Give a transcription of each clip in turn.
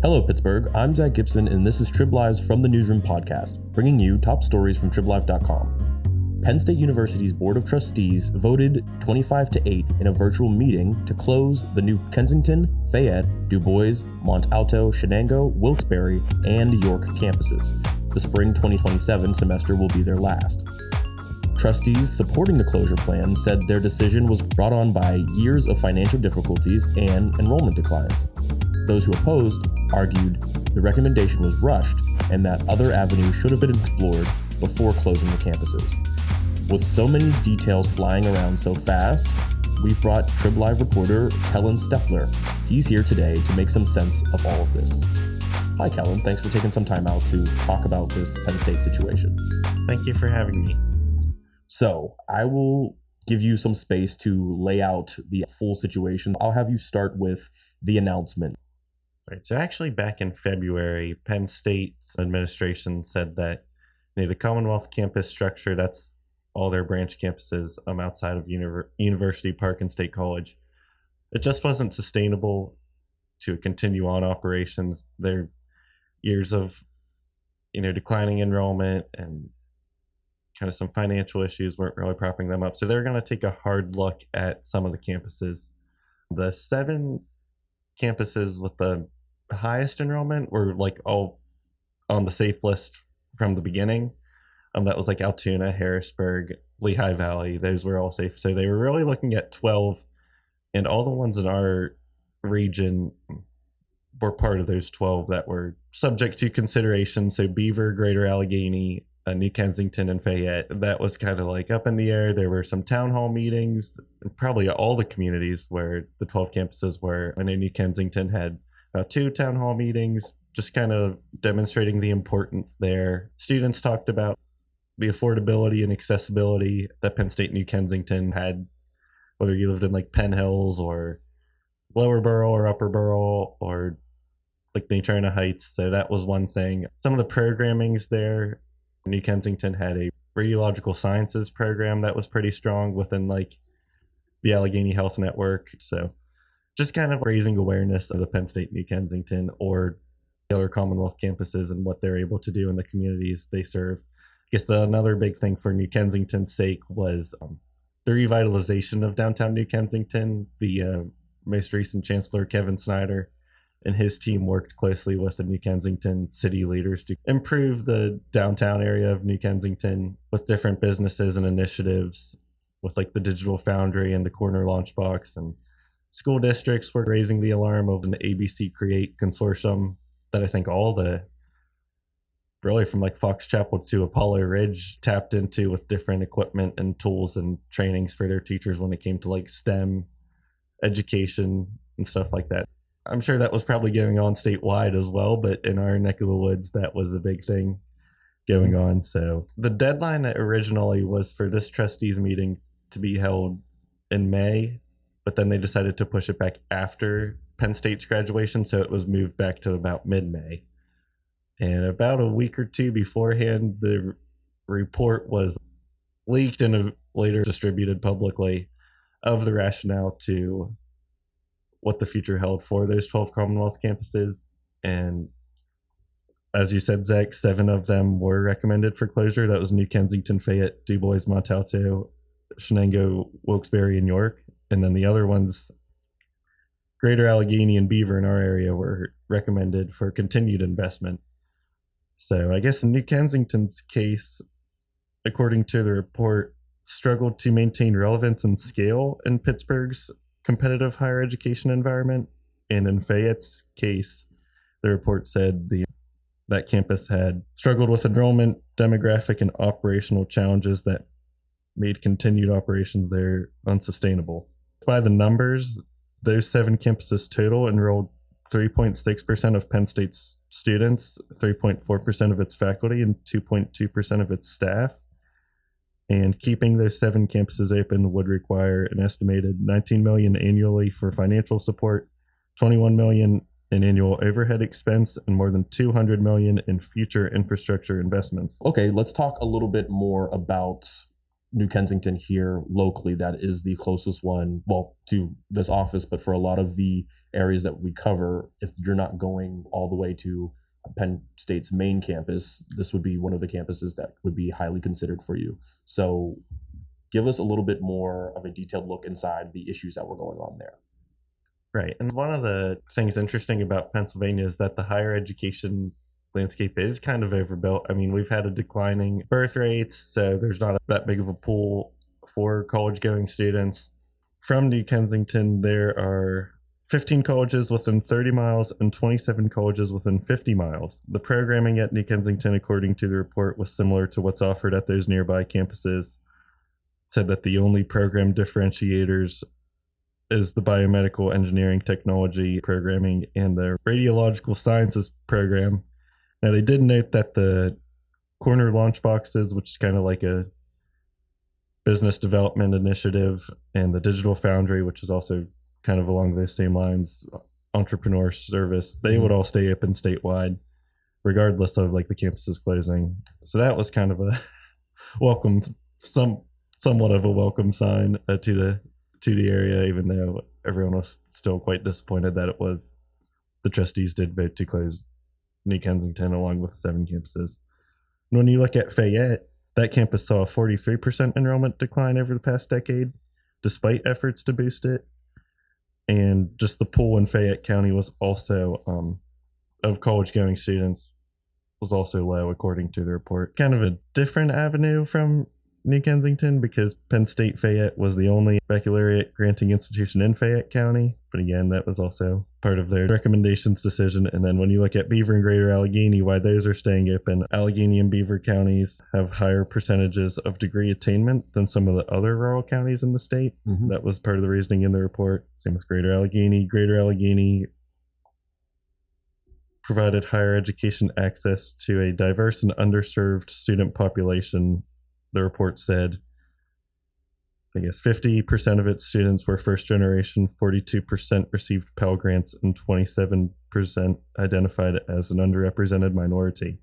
Hello, Pittsburgh. I'm Zac Gibson, and this is Triblive's From the Newsroom podcast, bringing you top stories from Triblive.com. Penn State University's Board of Trustees voted 25-8 in a virtual meeting to close the new Kensington, Fayette, DuBois, Mont Alto, Shenango, Wilkes-Barre, and York campuses. The spring 2027 semester will be their last. Trustees supporting the closure plan said their decision was brought on by years of financial difficulties and enrollment declines. Those who opposed argued the recommendation was rushed and that other avenues should have been explored before closing the campuses. With so many details flying around so fast, we've brought Triblive reporter Kellen Stepler. He's here today to make some sense of all of this. Hi, Kellen. Thanks for taking some time out to talk about this Penn State situation. Thank you for having me. So I will give you some space to lay out the full situation. I'll have you start with the announcement. Right. So actually back in February, Penn State's administration said that the Commonwealth campus structure, that's all their branch campuses outside of University Park and State College, it just wasn't sustainable to continue on operations. Their years of declining enrollment and kind of some financial issues weren't really propping them up. So they're going to take a hard look at some of the campuses. The 7 campuses with the highest enrollment were all on the safe list from the beginning. That was Altoona, Harrisburg, Lehigh Valley. Those were all safe. So they were really looking at 12, and all the ones in our region were part of those 12 that were subject to consideration. So Beaver, Greater Allegheny, New Kensington, and Fayette, that was kind of up in the air. There were some town hall meetings in probably all the communities where the 12 campuses were. I know New Kensington had 2 town hall meetings, just kind of demonstrating the importance there. Students talked about the affordability and accessibility that Penn State New Kensington had, whether you lived in Penn Hills or Lower Borough or Upper Borough or Natrona Heights. So that was one thing. Some of the programmings there, New Kensington had a radiological sciences program that was pretty strong within the Allegheny Health Network. So just kind of raising awareness of the Penn State New Kensington or the other Commonwealth campuses and what they're able to do in the communities they serve. I guess another big thing for New Kensington's sake was the revitalization of downtown New Kensington. The most recent Chancellor, Kevin Snyder, and his team worked closely with the New Kensington city leaders to improve the downtown area of New Kensington with different businesses and initiatives with the Digital Foundry and the Corner Launchbox. And school districts were raising the alarm of an ABC Create consortium that I think really from Fox Chapel to Apollo Ridge tapped into with different equipment and tools and trainings for their teachers when it came to STEM education and stuff like that. I'm sure that was probably going on statewide as well, but in our neck of the woods, that was a big thing going on. So the deadline originally was for this trustees meeting to be held in May, but then they decided to push it back after Penn State's graduation, so it was moved back to about mid-May. And about a week or two beforehand, the report was leaked and later distributed publicly of the rationale to what the future held for those 12 Commonwealth campuses. And as you said, Zach, 7 of them were recommended for closure. That was New Kensington, Fayette, DuBois, Mont Alto, Shenango, Wilkes-Barre, and York. And then the other ones, Greater Allegheny and Beaver in our area, were recommended for continued investment. So I guess in New Kensington's case, according to the report, struggled to maintain relevance and scale in Pittsburgh's competitive higher education environment. And in Fayette's case, the report said that campus had struggled with enrollment, demographic, and operational challenges that made continued operations there unsustainable. By the numbers, those 7 campuses total enrolled 3.6% of Penn State's students, 3.4% of its faculty, and 2.2% of its staff. And keeping those 7 campuses open would require an estimated $19 million annually for financial support, $21 million in annual overhead expense, and more than $200 million in future infrastructure investments. Okay, let's talk a little bit more about New Kensington here locally. That is the closest one, well, to this office, but for a lot of the areas that we cover, if you're not going all the way to Penn State's main campus, this would be one of the campuses that would be highly considered for you. So give us a little bit more of a detailed look inside the issues that were going on there. Right. And one of the things interesting about Pennsylvania is that the higher education landscape is kind of overbuilt. I mean, we've had a declining birth rates, so there's not that big of a pool for college-going students. From New Kensington, there are 15 colleges within 30 miles and 27 colleges within 50 miles. The programming at New Kensington, according to the report, was similar to what's offered at those nearby campuses. It said that the only program differentiators is the biomedical engineering technology programming and the radiological sciences program. Now, they did note that the corner launch boxes, which is kind of like a business development initiative, and the digital foundry, which is also kind of along those same lines, entrepreneur service, they would all stay open statewide, regardless of like the campuses closing. So that was kind of a welcome, somewhat of a welcome sign to the area, even though everyone was still quite disappointed that it was the trustees did vote to close New Kensington along with the 7 campuses. And when you look at Fayette, that campus saw a 43% enrollment decline over the past decade, despite efforts to boost it. And just the pool in Fayette County was also, of college-going students, was also low, according to the report. Kind of a different avenue from New Kensington, because Penn State Fayette was the only baccalaureate granting institution in Fayette County. But again, that was also part of their recommendations decision. And then when you look at Beaver and Greater Allegheny, why those are staying open, Allegheny and Beaver counties have higher percentages of degree attainment than some of the other rural counties in the state. Mm-hmm. That was part of the reasoning in the report. Same with Greater Allegheny. Greater Allegheny provided higher education access to a diverse and underserved student population. The report said, I guess 50% of its students were first generation, 42% received Pell Grants, and 27% identified as an underrepresented minority.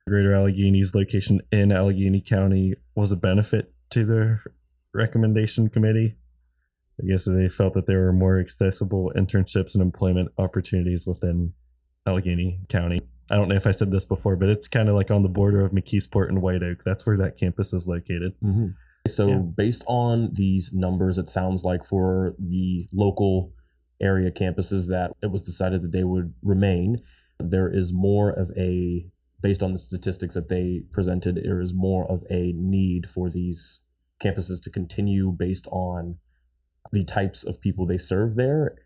Greater Allegheny's location in Allegheny County was a benefit to the recommendation committee. I guess they felt that there were more accessible internships and employment opportunities within Allegheny County. I don't know if I said this before, but it's kind of like on the border of McKeesport and White Oak. That's where that campus is located. Mm-hmm. So based on these numbers, it sounds like for the local area campuses that it was decided that they would remain, there is more of a, based on the statistics that they presented, there is more of a need for these campuses to continue based on the types of people they serve there.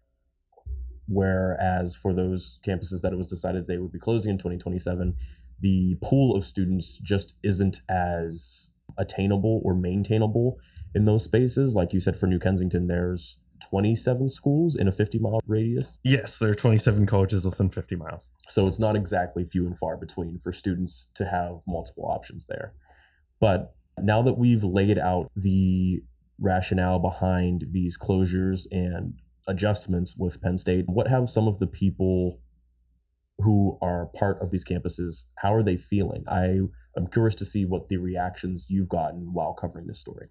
Whereas for those campuses that it was decided they would be closing in 2027, the pool of students just isn't as attainable or maintainable in those spaces. Like you said, for New Kensington, there's 27 schools in a 50-mile radius. Yes, there are 27 colleges within 50 miles. So it's not exactly few and far between for students to have multiple options there. But now that we've laid out the rationale behind these closures and adjustments with Penn State, what have some of the people who are part of these campuses, how are they feeling? I'm curious to see what the reactions you've gotten while covering this story.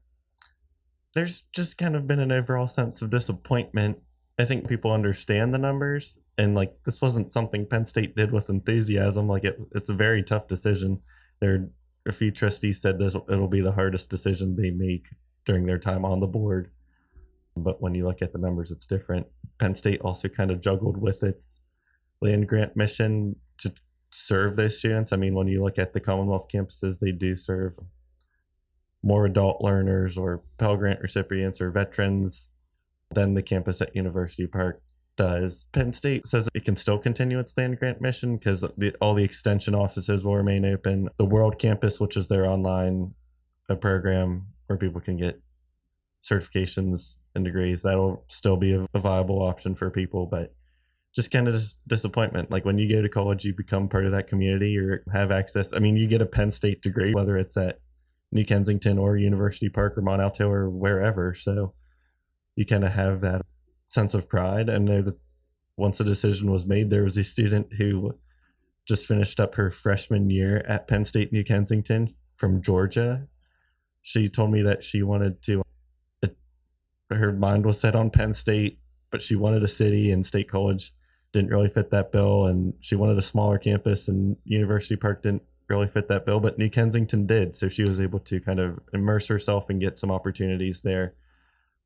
There's just kind of been an overall sense of disappointment. I think people understand the numbers, and like this wasn't something Penn State did with enthusiasm. Like it's a very tough decision. A few trustees said it'll be the hardest decision they make during their time on the board. But when you look at the numbers, it's different. Penn State also kind of juggled with its land grant mission to serve those students. I mean, when you look at the Commonwealth campuses, they do serve more adult learners or Pell Grant recipients or veterans than the campus at University Park does. Penn State says it can still continue its land grant mission because all the extension offices will remain open. The World Campus, which is their online program where people can get certifications and degrees, that'll still be a viable option for people. But just kind of disappointment. Like when you go to college, you become part of that community or have access. I mean, you get a Penn State degree, whether it's at New Kensington or University Park or Mont Alto or wherever. So you kind of have that sense of pride. I know that once a decision was made, there was a student who just finished up her freshman year at Penn State New Kensington from Georgia. She told me that she wanted to, her mind was set on Penn State but she wanted a city, and State College didn't really fit that bill, and she wanted a smaller campus, and University Park didn't really fit that bill, but New Kensington did. So she was able to kind of immerse herself and get some opportunities there.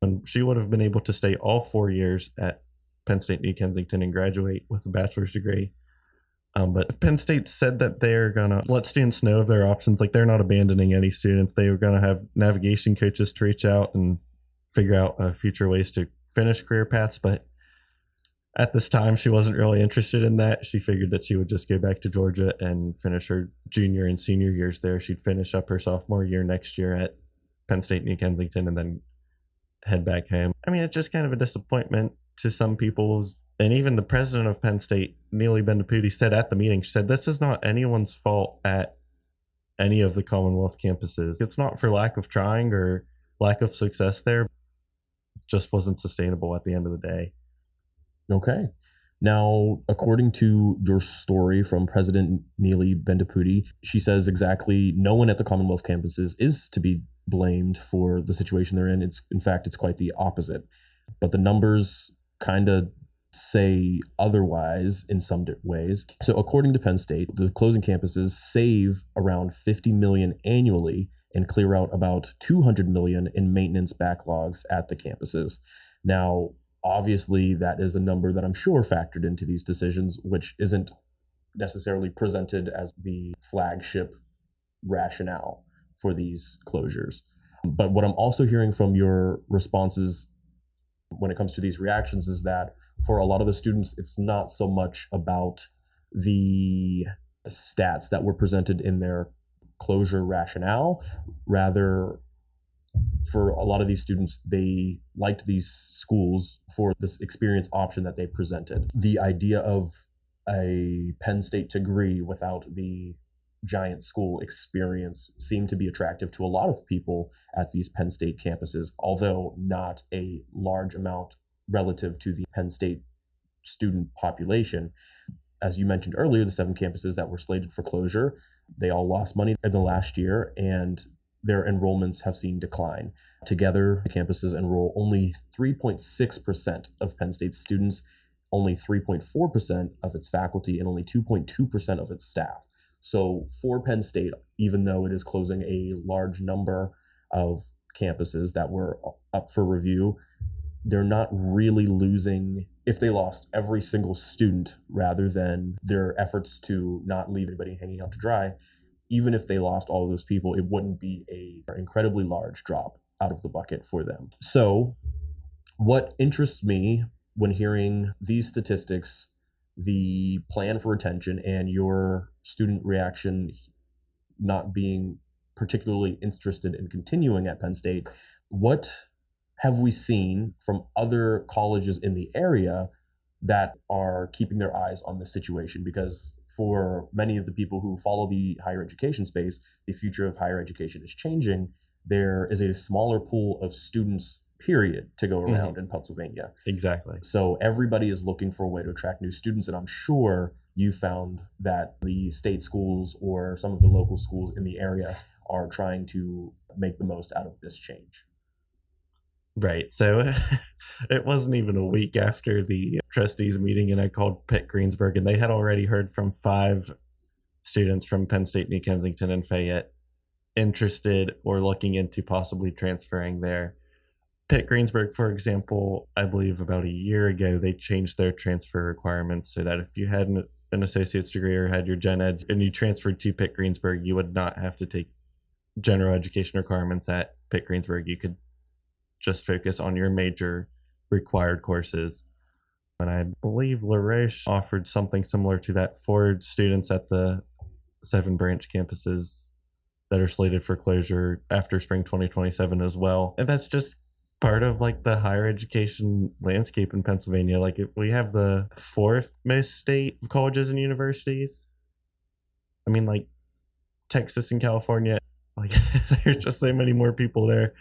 And she would have been able to stay all 4 years at Penn State New Kensington and graduate with a bachelor's degree. But Penn State said that they're going to let students know of their options. Like, they're not abandoning any students. They were going to have navigation coaches to reach out and figure out future ways to finish career paths. But at this time, she wasn't really interested in that. She figured that she would just go back to Georgia and finish her junior and senior years there. She'd finish up her sophomore year next year at Penn State New Kensington and then head back home. I mean, it's just kind of a disappointment to some people. And even the president of Penn State, Neely Bendapudi, said at the meeting, she said, this is not anyone's fault at any of the Commonwealth campuses. It's not for lack of trying or lack of success there. It just wasn't sustainable at the end of the day. Okay. Now, according to your story from President Neely Bendapudi, she says exactly no one at the Commonwealth campuses is to be blamed for the situation they're in. In fact, it's quite the opposite. But the numbers kind of say otherwise in some ways. So according to Penn State, the closing campuses save around $50 million annually and clear out about $200 million in maintenance backlogs at the campuses. Now, obviously, that is a number that I'm sure factored into these decisions, which isn't necessarily presented as the flagship rationale for these closures. But what I'm also hearing from your responses when it comes to these reactions is that for a lot of the students, it's not so much about the stats that were presented in their closure rationale. Rather, for a lot of these students, they liked these schools for this experience option that they presented. The idea of a Penn State degree without the giant school experience seemed to be attractive to a lot of people at these Penn State campuses, although not a large amount relative to the Penn State student population. As you mentioned earlier, the 7 campuses that were slated for closure, they all lost money in the last year, and their enrollments have seen decline. Together, the campuses enroll only 3.6% of Penn State students, only 3.4% of its faculty, and only 2.2% of its staff. So for Penn State, even though it is closing a large number of campuses that were up for review, they're not really losing if they lost every single student rather than their efforts to not leave anybody hanging out to dry. Even if they lost all of those people, it wouldn't be an incredibly large drop out of the bucket for them. So what interests me when hearing these statistics, the plan for retention, and your student reaction not being particularly interested in continuing at Penn State, what have we seen from other colleges in the area that are keeping their eyes on this situation? Because for many of the people who follow the higher education space, the future of higher education is changing. There is a smaller pool of students, period, to go around in Pennsylvania. Exactly. So everybody is looking for a way to attract new students. And I'm sure you found that the state schools or some of the local schools in the area are trying to make the most out of this change. Right. So it wasn't even a week after the trustees meeting, and I called Pitt Greensburg, and they had already heard from 5 students from Penn State, New Kensington, and Fayette interested or looking into possibly transferring there. Pitt Greensburg, for example, I believe about a year ago, they changed their transfer requirements so that if you had an associate's degree or had your gen eds and you transferred to Pitt Greensburg, you would not have to take general education requirements at Pitt Greensburg. You could just focus on your major required courses. And I believe LaRoche offered something similar to that for students at the 7 branch campuses that are slated for closure after spring 2027 as well. And that's just part of like the higher education landscape in Pennsylvania. Like we have the 4th most state colleges and universities. I mean, like Texas and California, like there's just so many more people there.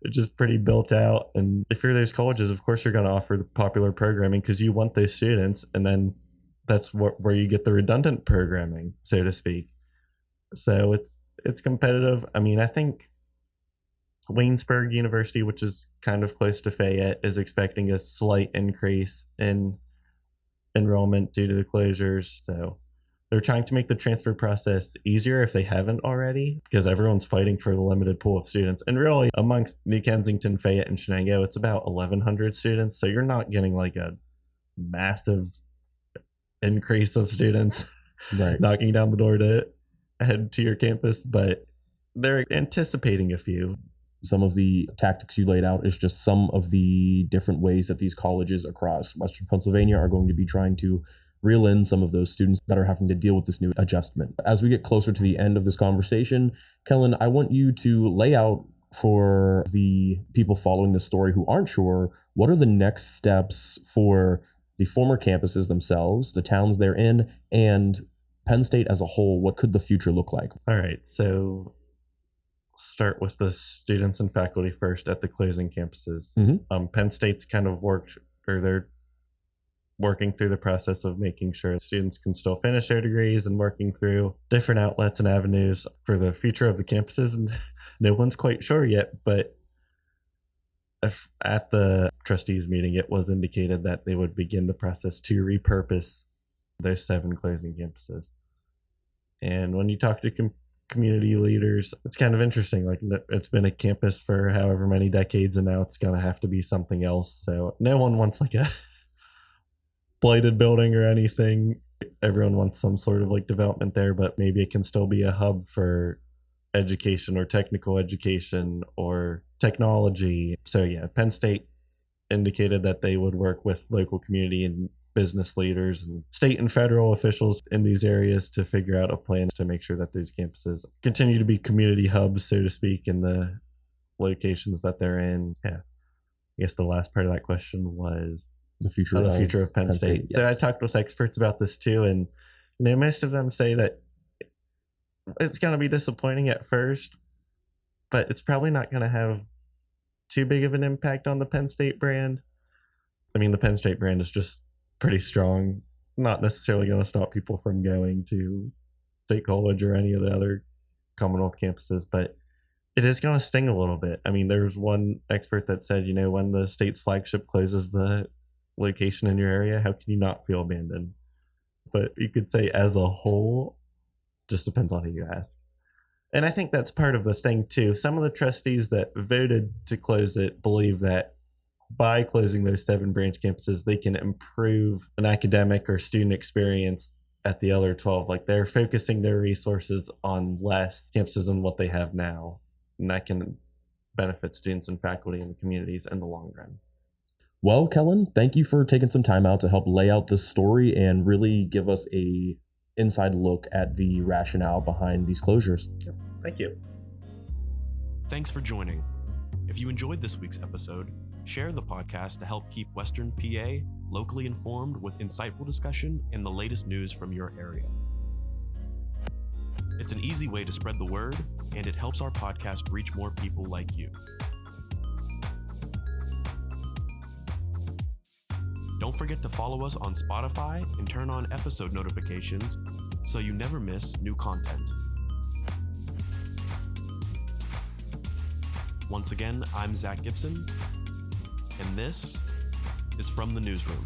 It's just pretty built out. And if you're those colleges, of course, you're going to offer the popular programming because you want those students. And then that's where you get the redundant programming, so to speak. So it's competitive. I mean, I think Waynesburg University, which is kind of close to Fayette, is expecting a slight increase in enrollment due to the closures. So they're trying to make the transfer process easier if they haven't already, because everyone's fighting for the limited pool of students. And really, amongst New Kensington, Fayette, and Shenango, it's about 1,100 students. So you're not getting like a massive increase of students Right. knocking down the door to head to your campus, but they're anticipating a few. Some of the tactics you laid out is just some of the different ways that these colleges across Western Pennsylvania are going to be trying to reel in some of those students that are having to deal with this new adjustment. As we get closer to the end of this conversation, Kellen, I want you to lay out for the people following this story who aren't sure, what are the next steps for the former campuses themselves, the towns they're in, and Penn State as a whole? What could the future look like? All right, so start with the students and faculty first at the closing campuses. Penn State's kind of they're working through the process of making sure students can still finish their degrees and working through different outlets and avenues for the future of the campuses. And no one's quite sure yet, but at the trustees meeting, it was indicated that they would begin the process to repurpose those 7 closing campuses. And when you talk to community leaders, it's kind of interesting. Like, it's been a campus for however many decades, and now it's going to have to be something else. So no one wants like a blighted building or anything. Everyone wants some sort of like development there, but maybe it can still be a hub for education or technical education or technology. So yeah, Penn State indicated that they would work with local community and business leaders and state and federal officials in these areas to figure out a plan to make sure that those campuses continue to be community hubs, so to speak, in the locations that they're in. Yeah, I guess the last part of that question was the future of Penn State. Yes. So I talked with experts about this too, and most of them say that it's going to be disappointing at first, but it's probably not going to have too big of an impact on the Penn State brand. I mean, the Penn State brand is just pretty strong, not necessarily going to stop people from going to State College or any of the other Commonwealth campuses, but it is going to sting a little bit. I mean, there's one expert that said, when the state's flagship closes the location in your area, how can you not feel abandoned? But you could say as a whole, just depends on who you ask. And I think that's part of the thing too. Some of the trustees that voted to close it believe that by closing those 7 branch campuses, they can improve an academic or student experience at the other 12. Like, they're focusing their resources on less campuses than what they have now. And that can benefit students and faculty and the communities in the long run. Well, Kellen, thank you for taking some time out to help lay out this story and really give us a inside look at the rationale behind these closures. Thank you. Thanks for joining. If you enjoyed this week's episode, share the podcast to help keep Western PA locally informed with insightful discussion and the latest news from your area. It's an easy way to spread the word, and it helps our podcast reach more people like you. Don't forget to follow us on Spotify and turn on episode notifications so you never miss new content. Once again, I'm Zac Gibson, and this is From the Newsroom.